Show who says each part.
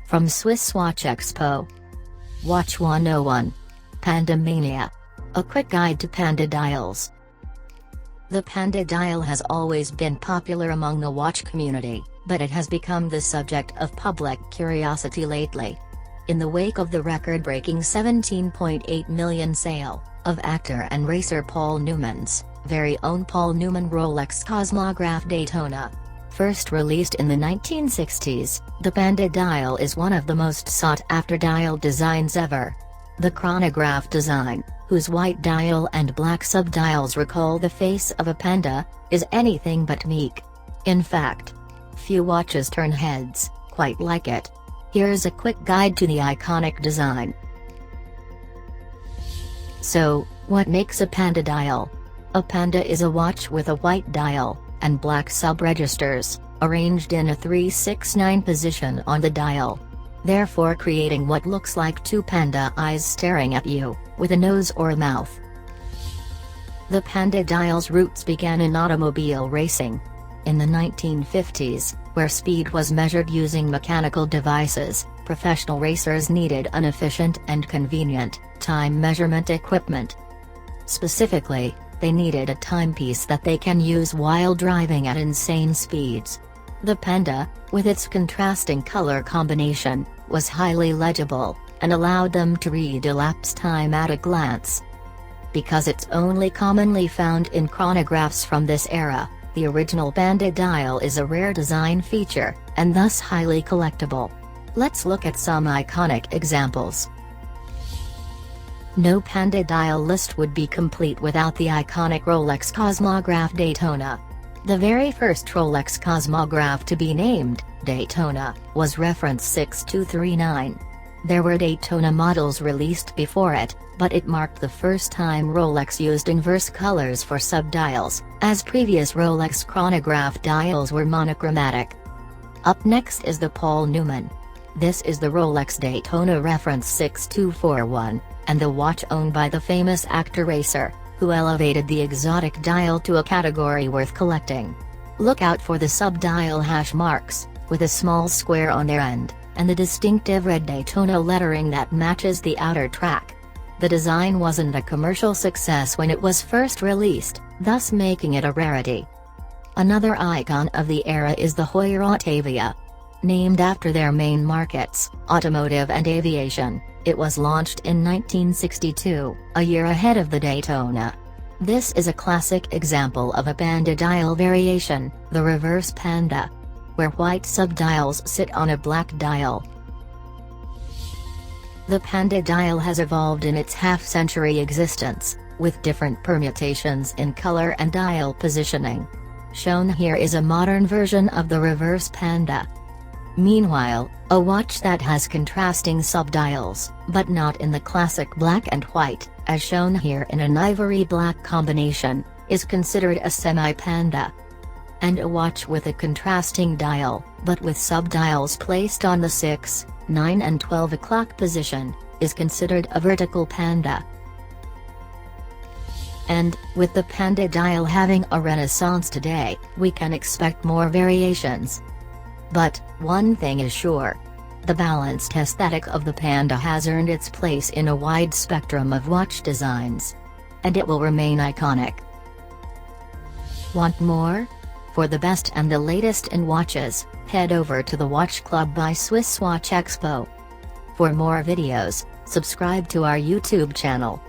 Speaker 1: From SwissWatchExpo. Watch 101. Panda Mania. A quick guide to Panda dials. The Panda dial has always been popular among the watch community, but it has become the subject of public curiosity lately. In the wake of the record-breaking 17.8 million sale of actor and racer Paul Newman's very own Paul Newman Rolex Cosmograph Daytona, first released in the 1960s, the Panda dial is one of the most sought-after dial designs ever. The chronograph design, whose white dial and black subdials recall the face of a panda, is anything but meek. In fact, few watches turn heads quite like it. Here's a quick guide to the iconic design. So, what makes a Panda dial? A Panda is a watch with a white dial and black sub-registers, arranged in a 3-6-9 position on the dial, therefore creating what looks like two panda eyes staring at you, with a nose or a mouth. The Panda dial's roots began in automobile racing. In the 1950s, where speed was measured using mechanical devices, professional racers needed an efficient and convenient time measurement equipment. Specifically, they needed a timepiece that they can use while driving at insane speeds. The Panda, with its contrasting color combination, was highly legible, and allowed them to read elapsed time at a glance. Because it's only commonly found in chronographs from this era, the original Panda dial is a rare design feature, and thus highly collectible. Let's look at some iconic examples. No Panda dial list would be complete without the iconic Rolex Cosmograph Daytona. The very first Rolex Cosmograph to be named Daytona was reference 6239. There were Daytona models released before it, but it marked the first time Rolex used inverse colors for subdials, as previous Rolex chronograph dials were monochromatic. Up next is the Paul Newman. This is the Rolex Daytona reference 6241, and the watch owned by the famous actor-racer, who elevated the exotic dial to a category worth collecting. Look out for the subdial hash marks, with a small square on their end, and the distinctive red Daytona lettering that matches the outer track. The design wasn't a commercial success when it was first released, thus making it a rarity. Another icon of the era is the Heuer Autavia. Named after their main markets, automotive and aviation, it was launched in 1962, a year ahead of the Daytona. This is a classic example of a Panda dial variation, the reverse Panda, where white subdials sit on a black dial. The Panda dial has evolved in its half-century existence, with different permutations in color and dial positioning. Shown here is a modern version of the reverse Panda. Meanwhile, a watch that has contrasting subdials, but not in the classic black and white, as shown here in an ivory-black combination, is considered a semi-Panda. And a watch with a contrasting dial, but with subdials placed on the 6, 9 and 12 o'clock position, is considered a vertical Panda. And, with the Panda dial having a renaissance today, we can expect more variations. But, one thing is sure. The balanced aesthetic of the Panda has earned its place in a wide spectrum of watch designs. And it will remain iconic. Want more? For the best and the latest in watches, head over to the Watch Club by SwissWatchExpo. For more videos, subscribe to our YouTube channel.